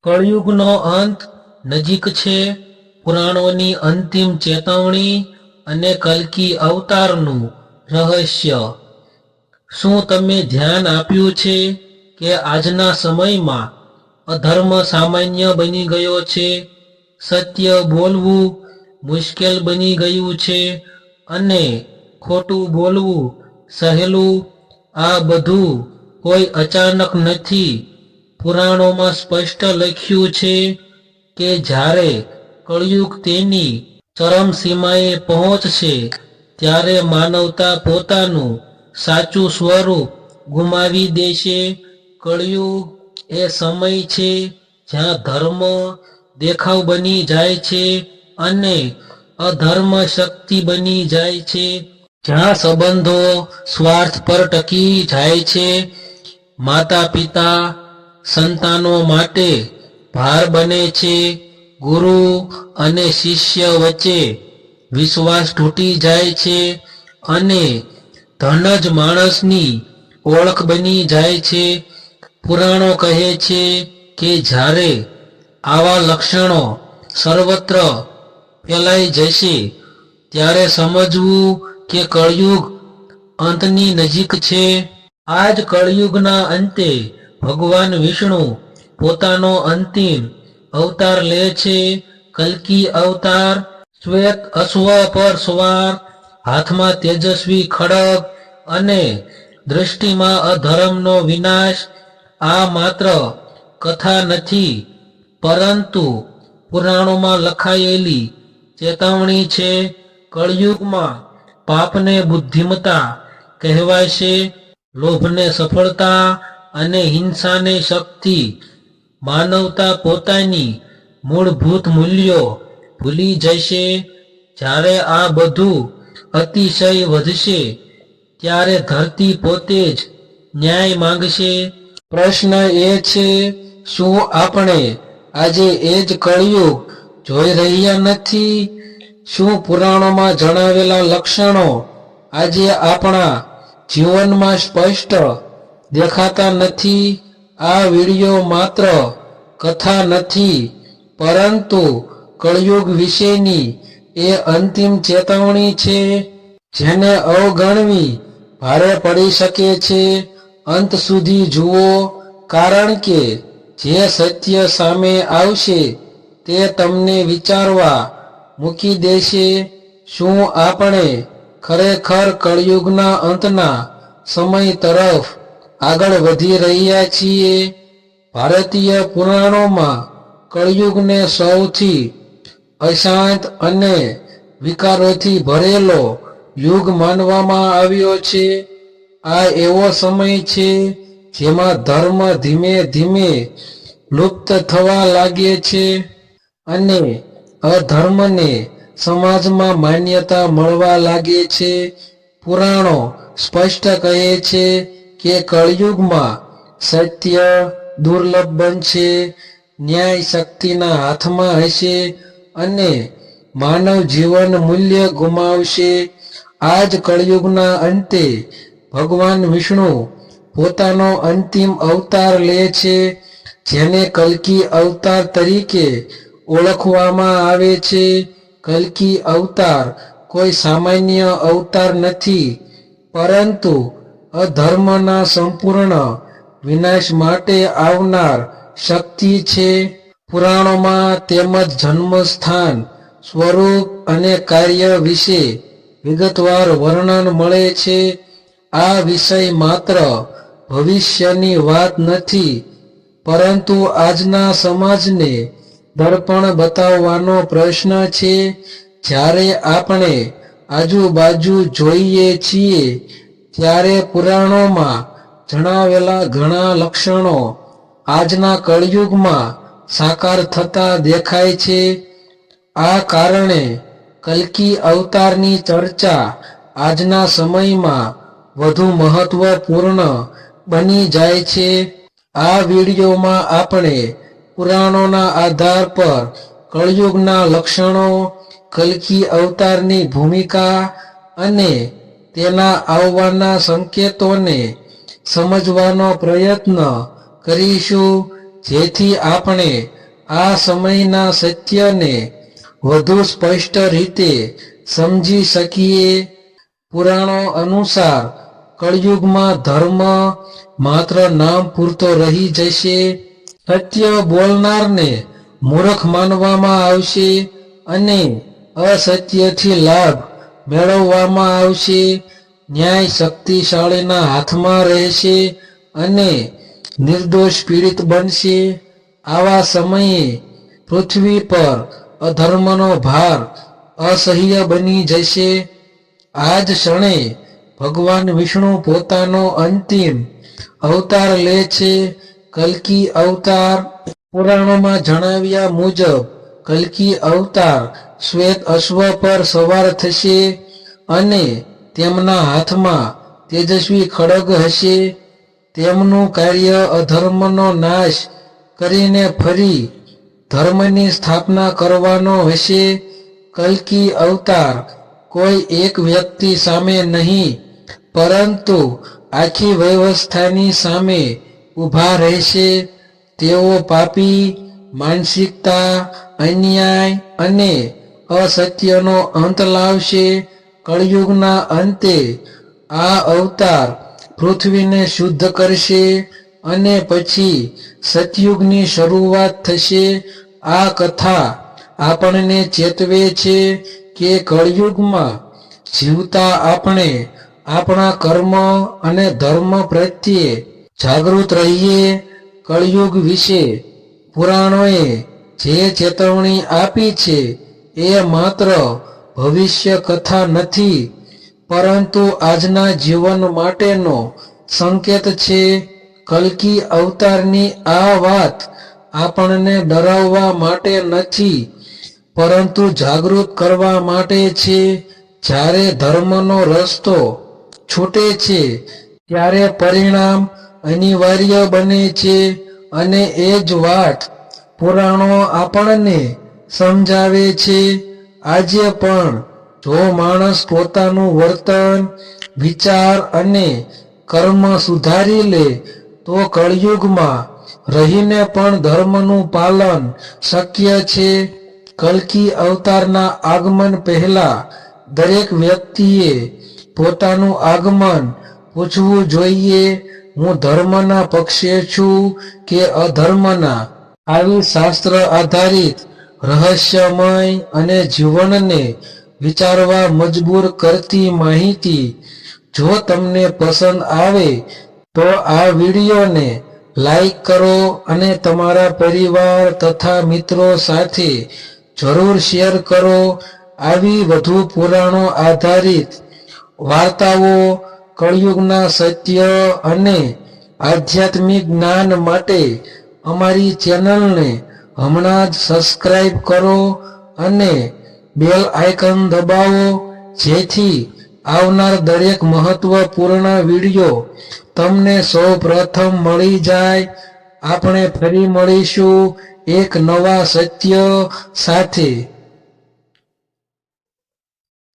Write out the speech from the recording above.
કળિયુગનો અંત નજીક છે. પુરાણોની અંતિમ ચેતવણી અને કલ્કી અવતારનું રહસ્ય. શું તમે ધ્યાન આપ્યું છે કે આજના સમયમાં અધર્મ સામાન્ય બની ગયો છે? સત્ય બોલવું મુશ્કેલ બની ગયું છે અને ખોટું બોલવું સહેલું. આ બધું કોઈ અચાનક નથી. પુરાણોમાં સ્પષ્ટ લખ્યું છે કે જ્યારે કળિયુગ તેની ચરમસીમાએ પહોંચશે ત્યારે માનવતા પોતાનું સાચું સ્વરૂપ ગુમાવી દેશે. કળિયુગ એ સમય છે જ્યાં ધર્મ દેખાવ બની જાય છે અને અધર્મ શક્તિ બની જાય છે, જ્યાં સંબંધો સ્વાર્થ પર ટકી જાય છે, માતા પિતા સંતાનો માટે ભાર બને છે, ગુરુ અને શિષ્ય વચ્ચે વિશ્વાસ તૂટી જાય છે અને ધન જ માણસની ઓળખ બની જાય છે. પુરાણો કહે છે કે જ્યારે આવા લક્ષણો સર્વત્ર ફેલાઈ જશે ત્યારે સમજવું કે કળિયુગ અંતની નજીક છે. આ જ કળિયુગના અંતે ભગવાન વિષ્ણુ પોતાનો અંતિમ અવતાર લે છે. કલ્કી અવતાર શ્વેત અશ્વ પર સવાર, હાથમાં તેજસ્વી ખડગ અને દૃષ્ટિમાં અધર્મનો વિનાશ. આ માત્ર કથા નથી પરંતુ પુરાણોમાં લખાયેલી ચેતવણી છે. કળિયુગમાં પાપને બુદ્ધિમત્તા કહેવાશે, લોભને સફળતા અને હિંસાને શક્તિ. માનવતા પોતાની મૂળભૂત મૂલ્યો ભૂલી જશે. જ્યારે આ બધું અતિશય વધશે ત્યારે ધરતી પોતે જ ન્યાય માંગશે. પ્રશ્ન એ છે, શું આપણે આજે એ જ કળિયુગ જોઈ રહ્યા નથી? શું પુરાણોમાં જણાવેલા લક્ષણો આજે આપણા જીવનમાં સ્પષ્ટ દેખાતા નથી? આ વિડિયો માત્ર કથા નથી પરંતુ કળિયુગ વિશેની એ અંતિમ ચેતવણી છે જેને અવગણવી ભારે પડી શકે છે. અંત સુધી જુઓ, કારણ કે જે સત્ય સામે આવશે તે તમને વિચારવા મૂકી દેશે. શું આપણે ખરેખર કળિયુગના અંતના સમય તરફ આગળ વધી રહ્યા છીએ? ભારતીય પુરાણોમાં કળિયુગને સૌથી અશાંત અને વિકારોથી ભરેલો યુગ માનવામાં આવ્યો છે. આ એવો સમય છે જેમાં ધર્મ ધીમે ધીમે લુપ્ત થવા લાગે છે અને અધર્મને સમાજમાં માન્યતા મળવા લાગે છે. પુરાણો સ્પષ્ટ કહે છે કે કળિયુગમાં સત્ય દુર્લભ બનશે, ન્યાય શક્તિના હાથમાં હશે અને માનવ જીવન મૂલ્ય ગુમાવશે. આ જ કળિયુગના અંતે ભગવાન વિષ્ણુ પોતાનો અંતિમ અવતાર લે છે જેને કલ્કી અવતાર તરીકે ઓળખવામાં આવે છે. કલ્કી અવતાર કોઈ સામાન્ય અવતાર નથી પરંતુ અધર્મના સંપૂર્ણ વિનાશ માટે આવનાર શક્તિ છે. પુરાણોમાં તેમજ જન્મસ્થાન, સ્વરૂપ અને કાર્ય વિશે વિગતવાર વર્ણન મળે છે. આ વિષય માત્ર ભવિષ્યની વાત નથી પરંતુ આજના સમાજને દર્પણ બતાવવાનો પ્રશ્ન છે. જ્યારે આપણે આજુબાજુ જોઈએ છીએ ત્યારે પુરાણોમાં જણાવેલા ઘણા લક્ષણો આજના કળિયુગમાં સાકાર થતા દેખાય છે. આ કારણે કલ્કી અવતારની ચર્ચા આજના સમયમાં વધુ મહત્વપૂર્ણ બની જાય છે. આ વિડીયોમાં આપણે પુરાણોના આધાર પર કળિયુગના લક્ષણો, કલ્કી અવતારની ભૂમિકા અને તેના આવવાના સંકેતોને સમજવાનો પ્રયત્ન કરીશું. જેથી આપણે આ સમયના સત્યને વધુ સ્પષ્ટ રીતે સમજી શકીએ. પુરાણો અનુસાર કળિયુગમાં ધર્મ માત્ર નામ પૂરતો રહી જશે. સત્ય બોલનારને મૂર્ખ માનવામાં આવશે અને અસત્યથી લાભ મેળવવામાં આવશે. ન્યાય શક્તિશાળીના હાથમાં રહેશે અને નિર્દોષ પીડિત બનશે. આવા સમયે પૃથ્વી પર અધર્મનો ભાર અસહ્ય બની જશે. આ જ ક્ષણે ભગવાન વિષ્ણુ પોતાનો અંતિમ અવતાર લે છે, કલ્કી અવતાર. પુરાણોમાં જણાવ્યા મુજબ કલ્કી અવતાર શ્વેત અશ્વ પર સવાર થશે અને તેમના હાથમાં તેજસ્વી ખડગ હશે. તેમનું કાર્ય અધર્મનો નાશ કરીને ફરી ધર્મની સ્થાપના કરવાનો હશે. કલ્કી અવતાર કોઈ એક વ્યક્તિ સામે નહીં, પરંતુ આખી વ્યવસ્થાની સામે ઊભા રહેશે. તેઓ પાપી માનસિકતા, અન્યાય અને અસત્યનો અંત લાવશે. કળિયુગના અંતે આ અવતાર પૃથ્વીને શુદ્ધ કરશે અને પછી સતયુગની શરૂઆત થશે. આ કથા આપણને ચેતવે છે કે કળિયુગમાં જીવતા આપણે આપણા કર્મ અને ધર્મ પ્રત્યે જાગૃત રહીએ. કળિયુગ વિશે પુરાણોએ જે ચેતવણી આપી છે એ માત્ર ભવિષ્ય કથા નથી, પરંતુ આજના જીવન માટેનો સંકેત છે. કલ્કી અવતારની આ વાત આપણને ડરાવવા માટે નથી, પરંતુ જાગૃત કરવા માટે છે. જ્યારે ધર્મનો રસ્તો છૂટે છે ત્યારે પરિણામ અનિવાર્ય બને છે, અને એ જ વાત પુરાણો આપણને સમજાવે છે. આજે પણ જો માણસ પોતાનું વર્તન, વિચાર અને કર્મ સુધારી લે તો કળિયુગમાં રહીને પણ ધર્મનું પાલન શક્ય છે. કલ્કી અવતારના આગમન પહેલા દરેક વ્યક્તિએ પોતાનું આગમન પૂછવું જોઈએ, હું ધર્મના પક્ષે છું કે અધર્મના? આવી શાસ્ત્ર આધારિત રહસ્યમય અને જીવનને વિચારવા મજબૂર કરતી માહિતી જો તમને પસંદ આવે તો આ વિડીયોને લાઈક કરો અને તમારા પરિવાર તથા મિત્રો સાથે જરૂર શેર કરો. આવી વધુ પુરાણો આધારિત વાર્તાઓ, કળિયુગના સત્ય અને આધ્યાત્મિક જ્ઞાન માટે અમારી ચેનલને હમણાં જ સબસ્ક્રાઇબ કરો અને બેલ આઇકન દબાવો, જેથી આવનાર દરેક મહત્વપૂર્ણ વિડીયો તમને સૌ પ્રથમ મળી જાય. આપણે ફરી મળીશું એક નવા સત્ય સાથે.